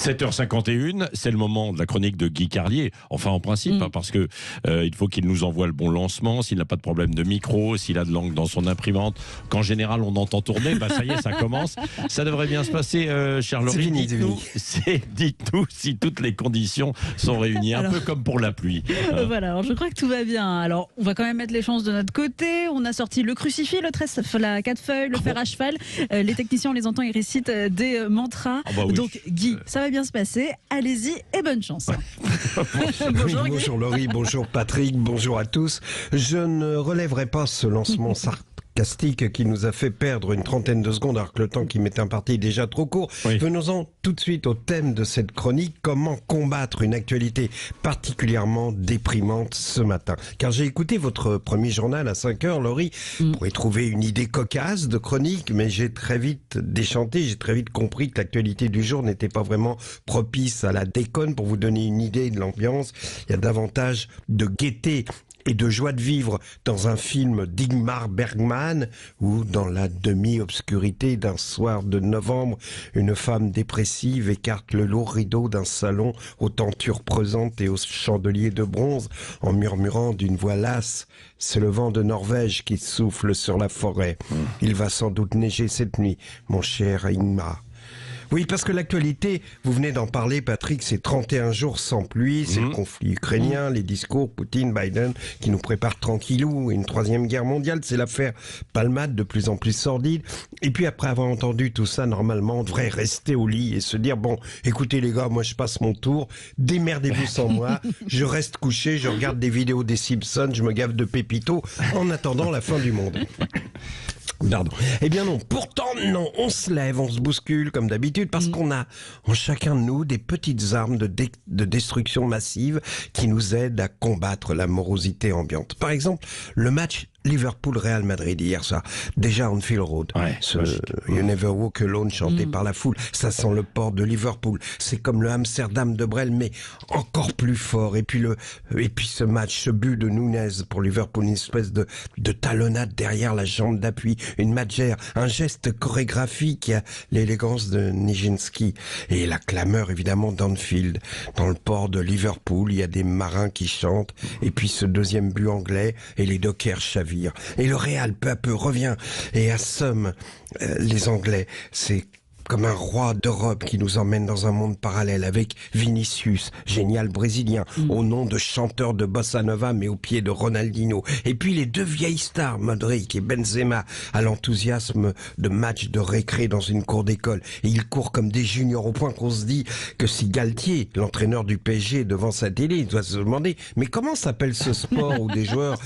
7h51, c'est le moment de la chronique de Guy Carlier. Enfin, en principe, parce que il faut qu'il nous envoie le bon lancement, s'il n'a pas de problème de micro, s'il a de l'angle dans son imprimante, qu'en général on entend tourner, ça y est, ça commence. Ça devrait bien se passer, cher Laurie. Dites-nous si toutes les conditions sont réunies, un peu comme pour la pluie. Voilà, alors je crois que tout va bien. Alors, on va quand même mettre les chances de notre côté. On a sorti le crucifix, le trèfle, la 4 feuilles, le fer à cheval. Les techniciens, on les entend, ils récitent des mantras. Oui. Donc, Guy, ça va bien se passer. Allez-y et bonne chance. Bonjour, Guy. Bonjour Laurie, bonjour Patrick, bonjour à tous. Je ne relèverai pas ce lancement sarcastique qui nous a fait perdre une trentaine de secondes alors que le temps qui m'est imparti est déjà trop court. Oui. Venons-en tout de suite au thème de cette chronique, comment combattre une actualité particulièrement déprimante ce matin. Car j'ai écouté votre premier journal à 5h, Laurie, pour y trouver une idée cocasse de chronique, mais j'ai très vite déchanté, j'ai très vite compris que l'actualité du jour n'était pas vraiment propice à la déconne. Pour vous donner une idée de l'ambiance, il y a davantage de gaieté et de joie de vivre dans un film d'Ingmar Bergman où, dans la demi-obscurité d'un soir de novembre, une femme dépressive écarte le lourd rideau d'un salon aux tentures pesantes et aux chandeliers de bronze en murmurant d'une voix lasse: c'est le vent de Norvège qui souffle sur la forêt. Il va sans doute neiger cette nuit, mon cher Ingmar. Oui, parce que l'actualité, vous venez d'en parler, Patrick, c'est 31 jours sans pluie, c'est le conflit ukrainien, les discours Poutine, Biden, qui nous préparent tranquillou, une troisième guerre mondiale, c'est l'affaire Palmade, de plus en plus sordide. Et puis après avoir entendu tout ça, normalement, on devrait rester au lit et se dire, bon, écoutez les gars, moi je passe mon tour, démerdez-vous sans moi, je reste couché, je regarde des vidéos des Simpsons, je me gave de Pépito, en attendant la fin du monde. Pardon. Eh bien non, pourtant non, on se lève, on se bouscule comme d'habitude parce qu'on a en chacun de nous des petites armes de destruction massive qui nous aident à combattre la morosité ambiante. Par exemple, le match Liverpool-Real Madrid hier soir, déjà Anfield Road, You Never Walk Alone chanté par la foule, ça sent le port de Liverpool, c'est comme le Amsterdam de Brel mais encore plus fort. Et puis ce match, ce but de Nunez pour Liverpool, une espèce de talonnade derrière la jambe d'appui, une magère, un geste chorégraphique qui a l'élégance de Nijinsky. Et la clameur évidemment d'Anfield, dans le port de Liverpool, il y a des marins qui chantent, et puis ce deuxième but anglais et les dockers chavirent. Et le Real peu à peu revient et assomme les Anglais. C'est comme un roi d'Europe qui nous emmène dans un monde parallèle avec Vinicius, génial brésilien, au nom de chanteur de bossa nova mais au pied de Ronaldinho. Et puis les deux vieilles stars, Modric et Benzema, à l'enthousiasme de matchs de récré dans une cour d'école. Et ils courent comme des juniors au point qu'on se dit que si Galtier, l'entraîneur du PSG, est devant sa télé, il doit se demander mais comment s'appelle ce sport où des joueurs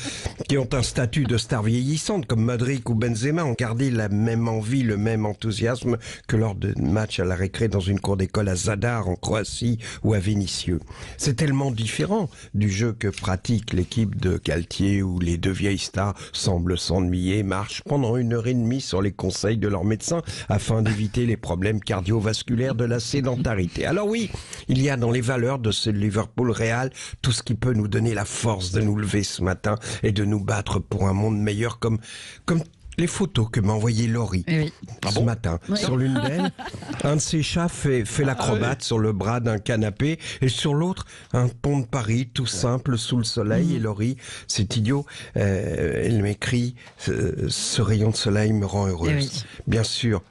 qui ont un statut de star vieillissante comme Modric ou Benzema ont gardé la même envie, le même enthousiasme que lors de matchs à la récré dans une cour d'école à Zadar en Croatie ou à Vénissieux. C'est tellement différent du jeu que pratique l'équipe de Galtier où les deux vieilles stars semblent s'ennuyer, marchent pendant 1h30 sur les conseils de leur médecin afin d'éviter les problèmes cardiovasculaires de la sédentarité. Alors oui, il y a dans les valeurs de ce Liverpool Real tout ce qui peut nous donner la force de nous lever ce matin et de nous battre pour un monde meilleur comme les photos que m'a envoyé Laurie ce matin. Sur l'une d'elles, un de ses chats fait l'acrobate sur le bras d'un canapé et sur l'autre, un pont de Paris tout simple sous le soleil. Et Laurie, c'est idiot, elle m'écrit ce rayon de soleil me rend heureuse. Bien sûr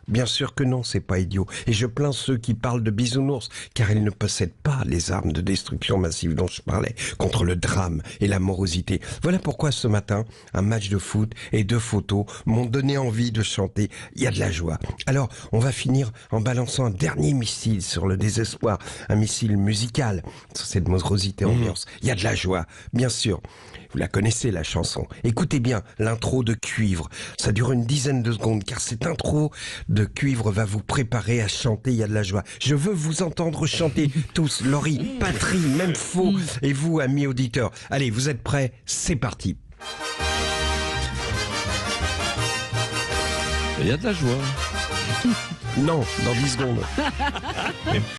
que non, c'est pas idiot. Et je plains ceux qui parlent de bisounours car ils ne possèdent pas les armes de destruction massive dont je parlais contre le drame et la morosité. Voilà pourquoi ce matin, un match de foot et 2 photos m'ont donné envie de chanter. Il y a de la joie. Alors, on va finir en balançant un dernier missile sur le désespoir, un missile musical sur cette morosité ambiance. Il y a de la joie, bien sûr. Vous la connaissez, la chanson. Écoutez bien l'intro de Cuivre. Ça dure une dizaine de secondes, car cette intro de Cuivre va vous préparer à chanter. Il y a de la joie. Je veux vous entendre chanter tous. Laurie, Patrie, même Faux, et vous, amis auditeurs. Allez, vous êtes prêts? C'est parti. Il y a de la joie. Non, dans 10 secondes.